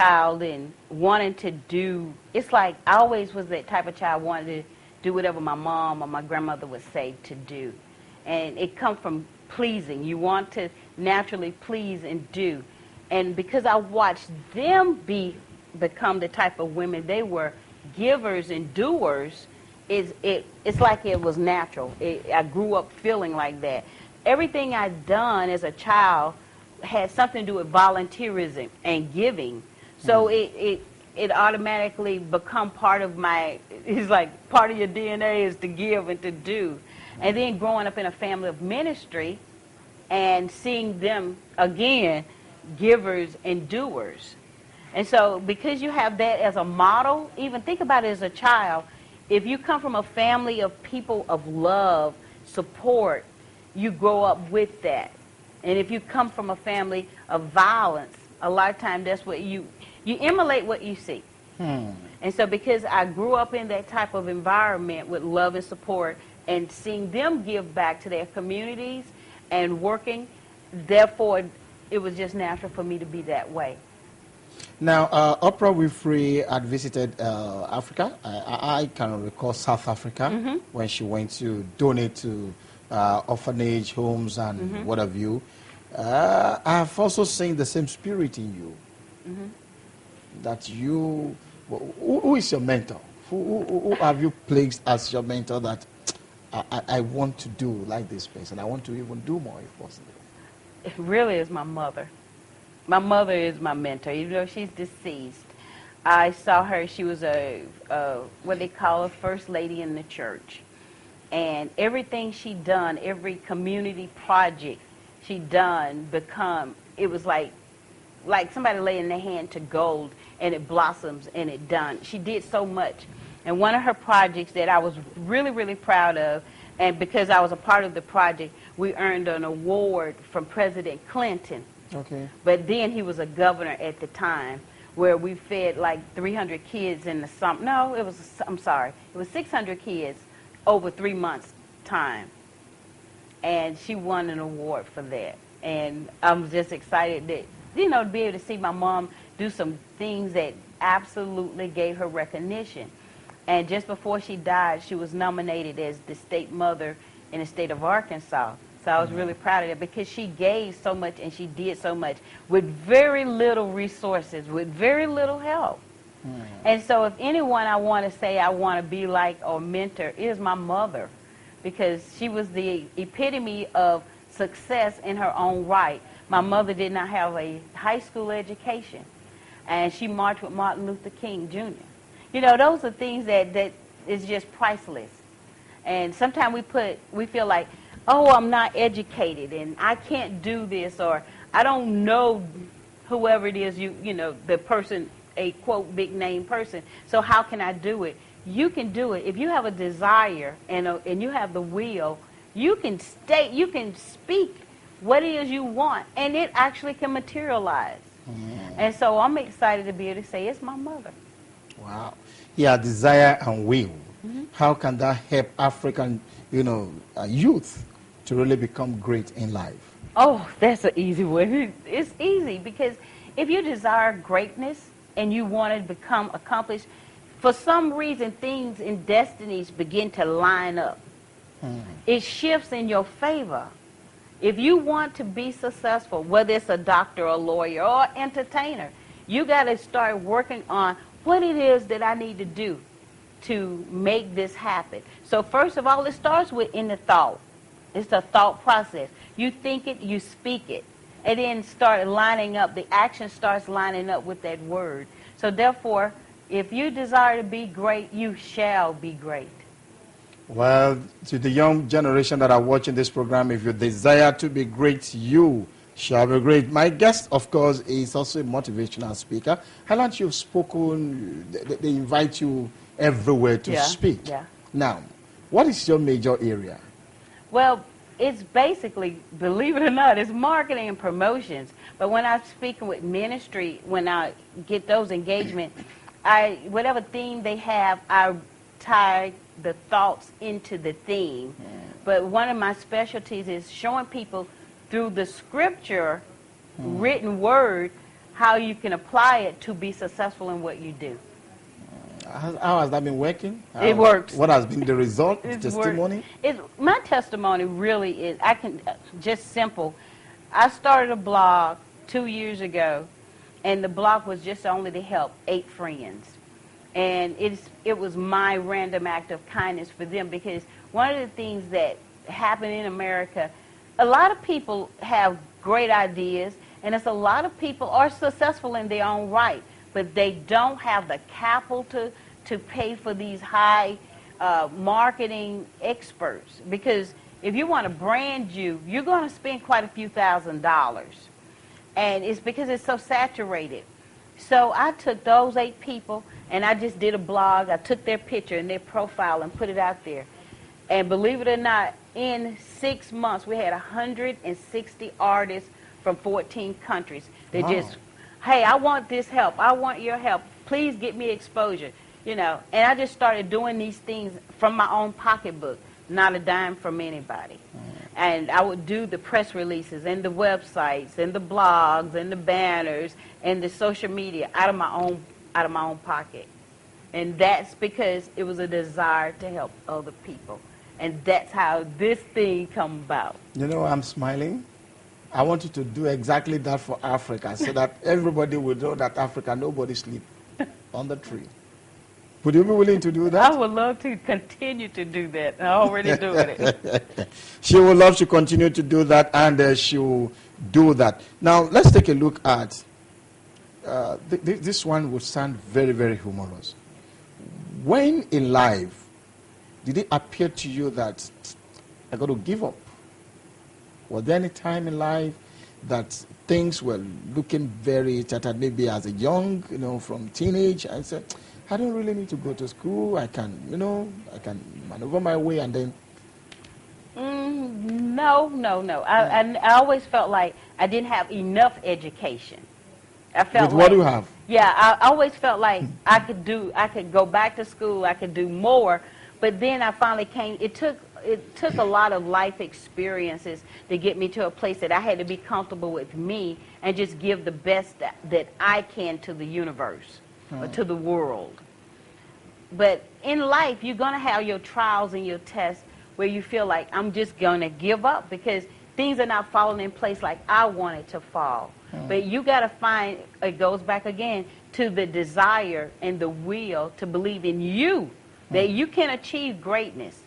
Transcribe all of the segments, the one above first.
child and wanting to do, it's like I always was that type of child, wanted to do whatever my mom or my grandmother would say to do. And it comes from pleasing. You want to naturally please and do. And because I watched them become the type of women they were, givers and doers, it's like it was natural. I grew up feeling like that. Everything I'd done as a child had something to do with volunteerism and giving. So it automatically become part of it's like part of your DNA is to give and to do. And then growing up in a family of ministry and seeing them, again, givers and doers. And so because you have that as a model, even think about it as a child, if you come from a family of people of love, support, you grow up with that. And if you come from a family of violence, a lot of times that's what you emulate what you see. And so because I grew up in that type of environment with love and support and seeing them give back to their communities and working, therefore it was just natural for me to be that way. Now, Oprah Winfrey had visited Africa. I can recall South Africa when she went to donate to orphanage homes and what have you. I have also seen the same spirit in you. That you, who is your mentor? Who have you placed as your mentor that I want to do like this person? I want to even do more if possible. It really is my mother. My mother is my mentor, even though she's deceased. I saw her, she was what they call a first lady in the church. And everything she done, every community project she done it was like somebody laying their hand to gold and it blossoms and it done. She did so much. And one of her projects that I was really, really proud of, and because I was a part of the project, we earned an award from President Clinton. Okay. But then he was a governor at the time, where we fed like 300 kids in the summer. No, it was 600 kids over 3 months' time. And she won an award for that. And I'm just excited that, to be able to see my mom do some things that absolutely gave her recognition. And just before she died, she was nominated as the state mother in the state of Arkansas. So I was really proud of that because she gave so much and she did so much with very little resources, with very little help. And so if anyone I want to say I want to be like or mentor is my mother, because she was the epitome of success in her own right. My mother did not have a high school education, and she marched with Martin Luther King Jr. Those are things that is just priceless. And sometimes we feel like, oh, I'm not educated and I can't do this, or I don't know whoever it is, the person, a quote big name person, so how can I do it? You can do it. If you have a desire and you have the will, you can speak what it is you want, and it actually can materialize. And so I'm excited to be able to say it's my mother. Wow. Yeah, desire and will. How can that help African, youth to really become great in life? Oh, that's an easy one. It's easy because if you desire greatness and you want to become accomplished, for some reason things and destinies begin to line up. It shifts in your favor. If you want to be successful, whether it's a doctor, a lawyer, or entertainer, you got to start working on what it is that I need to do to make this happen. So first of all, it starts with in the thought. It's a thought process. You think it, you speak it, and then start lining up. The action starts lining up with that word. So therefore, if you desire to be great, you shall be great. Well, to the young generation that are watching this program, if you desire to be great, you shall be great. My guest, of course, is also a motivational speaker. Haven't you spoken? They invite you everywhere to speak. Yeah. Now, what is your major area? Well, it's basically, believe it or not, it's marketing and promotions. But when I'm speaking with ministry, when I get those engagements, whatever theme they have, I tie the thoughts into the theme. But one of my specialties is showing people through the scripture, written word, how you can apply it to be successful in what you do. How has that been working? It works. What has been the result? It's Testimony? My testimony really is, just simple. I started a blog 2 years ago, and the blog was just only to help 8 friends. And it was my random act of kindness for them, because one of the things that happen in America, a lot of people have great ideas, and it's a lot of people are successful in their own right, but they don't have the capital to pay for these high marketing experts. Because if you want to brand you're going to spend quite a few $1,000s. And it's because it's so saturated. So I took those 8 people, and I just did a blog. I took their picture and their profile and put it out there. And believe it or not, in 6 months, we had 160 artists from 14 countries. They just, hey, I want this help. I want your help. Please get me exposure. You know, and I just started doing these things from my own pocketbook, not a dime from anybody. And I would do the press releases and the websites and the blogs and the banners and the social media out of my own pocket. And that's because it was a desire to help other people. And that's how this thing come about. You know, I'm smiling. I want you to do exactly that for Africa, so that everybody will know that Africa, nobody sleep on the tree. Would you be willing to do that? I would love to continue to do that. I'm already doing it. She would love to continue to do that, and she will do that. Now, let's take a look at, this one would sound very, very humorous. When in life did it appear to you that I got to give up? Was there any time in life that things were looking very tattered, maybe as a young, from teenage, and said, I don't really need to go to school. I can maneuver my way, and then. No. I always felt like I didn't have enough education. I felt With what do you have? Yeah, I always felt like I could go back to school. I could do more, but then I finally came. It took a lot of life experiences to get me to a place that I had to be comfortable with me and just give the best that I can to the universe. Or to the world. But in life, you're going to have your trials and your tests where you feel like, I'm just going to give up because things are not falling in place like I want it to fall. But you got to find, it goes back again to the desire and the will to believe in you, that you can achieve greatness.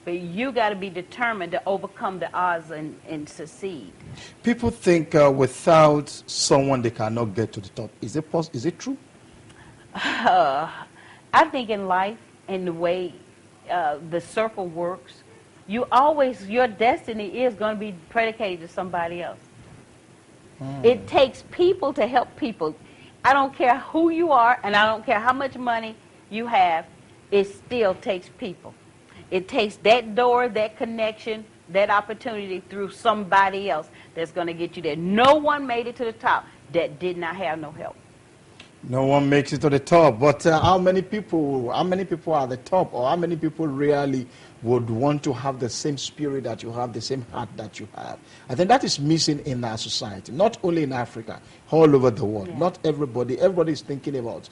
But you got to be determined to overcome the odds and succeed. People think without someone they cannot get to the top. Is it true? I think in life and the way the circle works, your destiny is going to be predicated to somebody else. It takes people to help people. I don't care who you are, and I don't care how much money you have, it still takes people. It takes that door, that connection, that opportunity through somebody else that's going to get you there. No one made it to the top that did not have no help. No one makes it to the top, but how many people are at the top, or how many people really would want to have the same spirit that you have, the same heart that you have? I think that is missing in our society, not only in Africa, all over the world. Yeah. Not everybody is thinking about,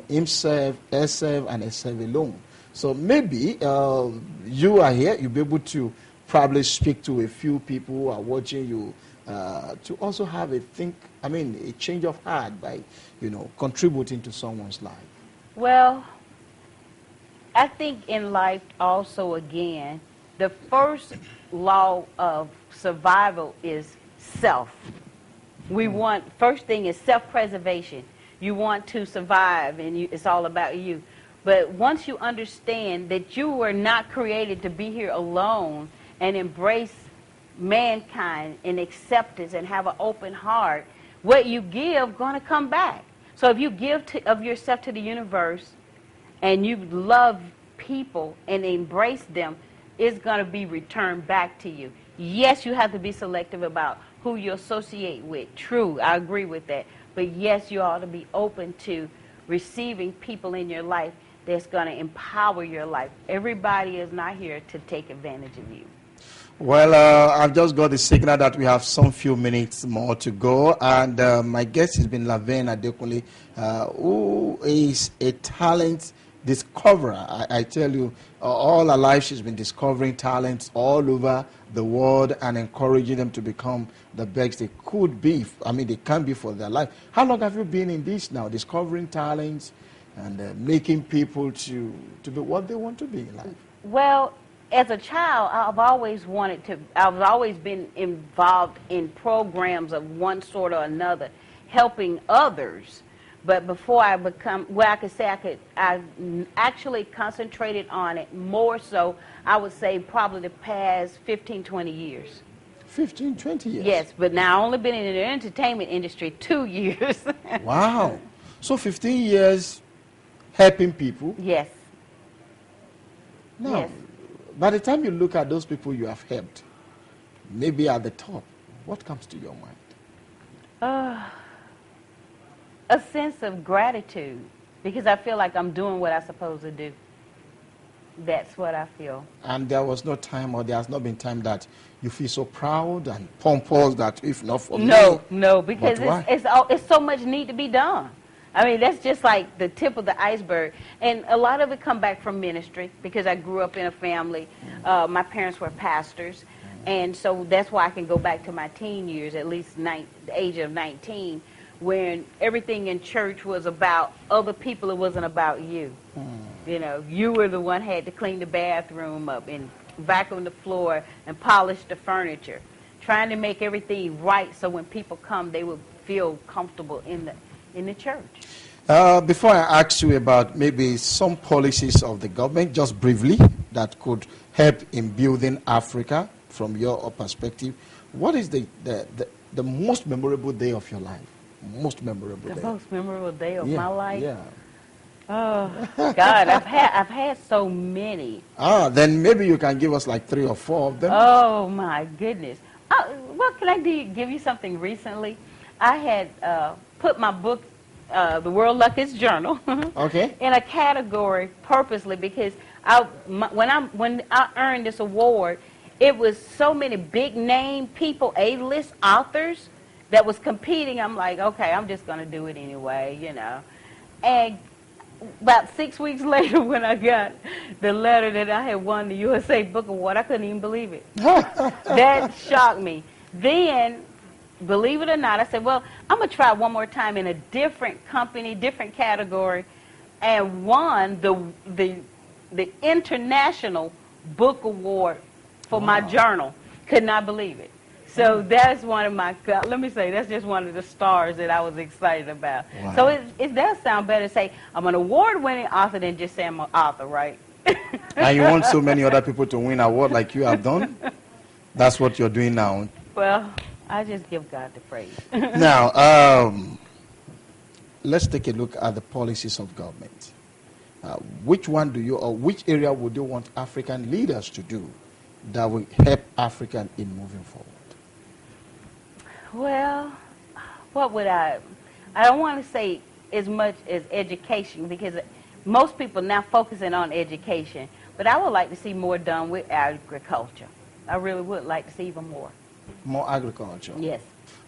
himself, herself, and herself alone. So maybe you are here, you'll be able to probably speak to a few people who are watching you, to also have a change of heart by, contributing to someone's life. Well, I think in life also, again, the first law of survival is self. First thing is self-preservation. You want to survive, and it's all about you. But once you understand that you were not created to be here alone and embrace mankind and acceptance and have an open heart, what you give going to come back. So if you give of yourself to the universe and you love people and embrace them, it's going to be returned back to you. Yes, you have to be selective about who you associate with. True, I agree with that. But yes, you ought to be open to receiving people in your life that's going to empower your life. Everybody is not here to take advantage of you. Well, I've just got the signal that we have some few minutes more to go, and my guest has been LaVerne Adekunle, who is a talent discoverer. I tell you, all her life she's been discovering talents all over the world and encouraging them to become the best they could be. I mean, they can be for their life. How long have you been in this now, discovering talents and making people to be what they want to be in life? Well, as a child, I've always been involved in programs of one sort or another, helping others. But before I become, well, I could say I actually concentrated on it more so, I would say probably the past 15, 20 years. 15, 20 years? Yes, but now I've only been in the entertainment industry 2 years. Wow. So 15 years helping people? Yes. Now, Yes. by the time you look at those people you have helped, maybe at the top, what comes to your mind? A sense of gratitude, because I feel like I'm doing what I'm supposed to do. That's what I feel. And there was no time, or there has not been time that you feel so proud and pompous that if not for me. No, because But why? it's so much need to be done. I mean, that's just like the tip of the iceberg. And a lot of it come back from ministry, because I grew up in a family. My parents were pastors. And so that's why I can go back to my teen years, at least the age of 19, when everything in church was about other people. It wasn't about you. You know, you were the one had to clean the bathroom up and vacuum the floor and polish the furniture, trying to make everything right so when people come, they would feel comfortable in the church. Before I ask you about maybe some policies of the government, just briefly, that could help in building Africa from your perspective, what is the most memorable day of your life? Most memorable day. The most memorable day of my life? Yeah. Oh, God, I've had so many. Then maybe you can give us like 3 or 4 of them. Oh, my goodness. Well, can I give you something recently? I had put my book, The World Luckiest Journal, Okay. in a category purposely, because when I earned this award, it was so many big name people, A-list authors that was competing. I'm like, okay, I'm just going to do it anyway, you know. And about 6 weeks later, when I got the letter that I had won the USA Book Award, I couldn't even believe it. That shocked me. Then, believe it or not, I said, well, I'm going to try one more time in a different company, different category, and won the International Book Award for my journal. Could not believe it. So that's one of my, let me say, that's just one of the stars that I was excited about. Wow. So it does sound better to say I'm an award-winning author than just say I'm an author, right? And you want so many other people to win award like you have done? That's what you're doing now. Well, I just give God the praise. Now, let's take a look at the policies of government. Which one do you, or which area would you want African leaders to do that will help Africa in moving forward? Well, what would I don't want to say as much as education, because most people now focusing on education, but I would like to see more done with agriculture. I really would like to see even more. More agriculture? Yes.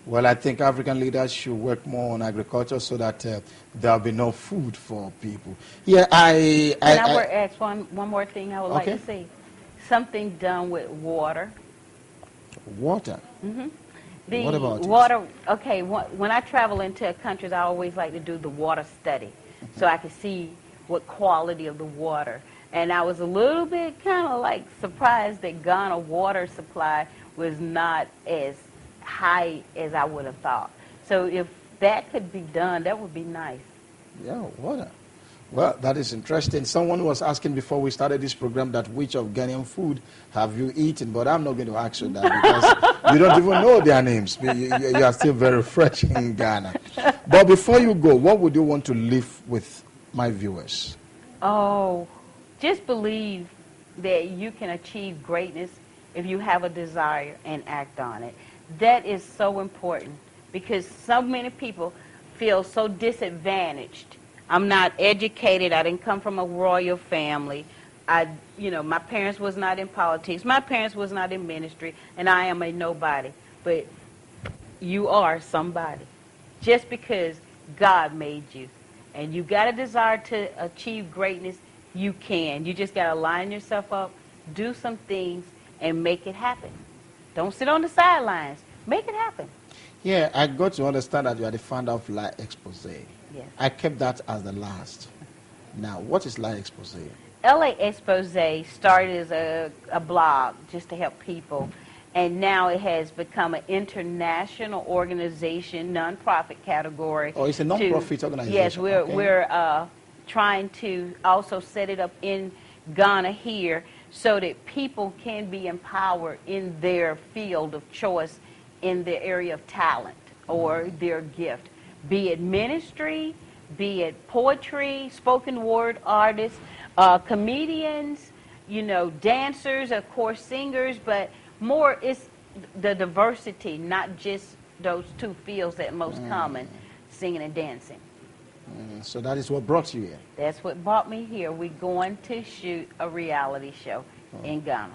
Well, I think African leaders should work more on agriculture so that there'll be no food for people. Yeah, Can I ask one more thing I would like to see? Something done with water. Water? Mm-hmm. What about water? Okay, when I travel into countries, I always like to do the water study, so I can see what quality of the water. And I was a little bit kind of like surprised that Ghana water supply was not as high as I would have thought. So if that could be done, that would be nice. Yeah, water. Well, that is interesting. Someone was asking before we started this program that which of Ghanaian food have you eaten, but I'm not going to ask you that because you don't even know their names. You are still very fresh in Ghana. But before you go, what would you want to leave with my viewers? Oh, just believe that you can achieve greatness if you have a desire and act on it. That is so important because so many people feel so disadvantaged. I'm not educated. I didn't come from a royal family. My parents was not in politics. My parents was not in ministry, and I am a nobody. But you are somebody. Just because God made you. And you got a desire to achieve greatness, you can. You just got to line yourself up, do some things, and make it happen. Don't sit on the sidelines. Make it happen. Yeah, I got to understand that you are the founder of Laexpose. Yes. I kept that as the last. Now, what is Laexpose? Laexpose started as a blog just to help people, and now it has become an international organization, nonprofit category. Oh, it's a nonprofit organization. Yes, we're trying to also set it up in Ghana here so that people can be empowered in their field of choice, in their area of talent or their gift, be it ministry, be it poetry, spoken word artists, comedians, dancers, of course, singers, but more it's the diversity, not just those two fields that most common, singing and dancing. So that is what brought you here. That's what brought me here. We're going to shoot a reality show in Ghana.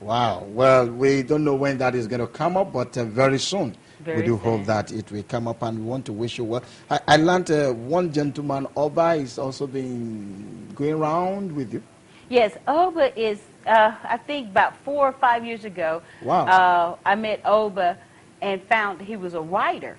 Wow. Well, we don't know when that is going to come up, but very soon. We do hope that it will come up, and we want to wish you well. I learned one gentleman, Oba, is also been going around with you. Yes, Oba is, I think about 4 or 5 years ago, wow. I met Oba and found he was a writer.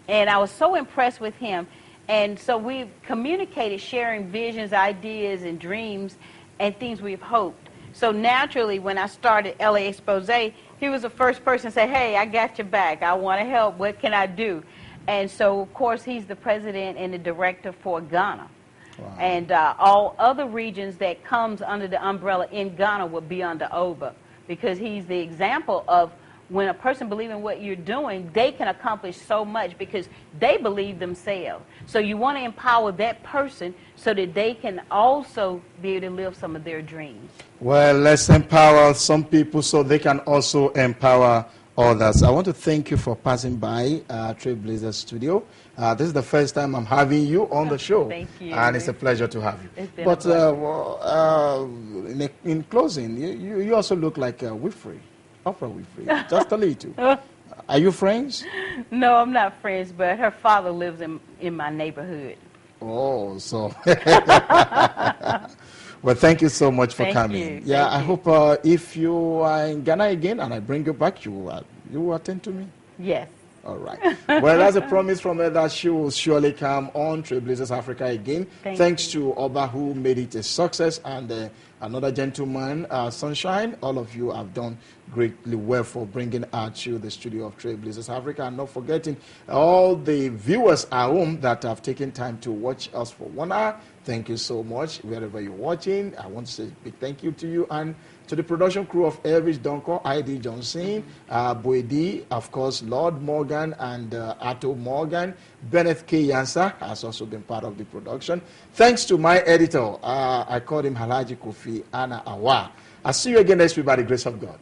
And I was so impressed with him. And so we've communicated, sharing visions, ideas, and dreams, and things we've hoped. So naturally, when I started Laexpose, he was the first person to say, hey, I got your back. I want to help. What can I do? And so, of course, he's the president and the director for Ghana. Wow. And all other regions that comes under the umbrella in Ghana will be under Oba, because he's the example of when a person believes in what you're doing, they can accomplish so much because they believe themselves. So you want to empower that person so that they can also be able to live some of their dreams. Well, let's empower some people so they can also empower others. I want to thank you for passing by Trailblazer Studio. This is the first time I'm having you on the show. Thank you. And it's a pleasure to have you. It's been but a pleasure. In closing, you also look like Winfrey. Oprah Winfrey, just a little. Are you friends? No, I'm not friends, but her father lives in my neighborhood. Oh, so. Well, thank you so much for coming. Yeah, I hope if you are in Ghana again and I bring you back, you will attend to me? Yes. All right. Well, that's a promise from her that she will surely come on Trailblazers Africa again. Thanks to Oba, who made it a success, and another gentleman, Sunshine. All of you have done greatly well for bringing her to the studio of Trailblazers Africa, and not forgetting all the viewers at home that have taken time to watch us for 1 hour. Thank you so much. Wherever you're watching, I want to say a big thank you to you, and to the production crew of Elvis Donko, I.D. Johnson, Boedi, of course, Lord Morgan, and Atto Morgan. Bennett K. Yansa has also been part of the production. Thanks to my editor, I called him Halaji Kofi Ana Awa. I'll see you again next week by the grace of God.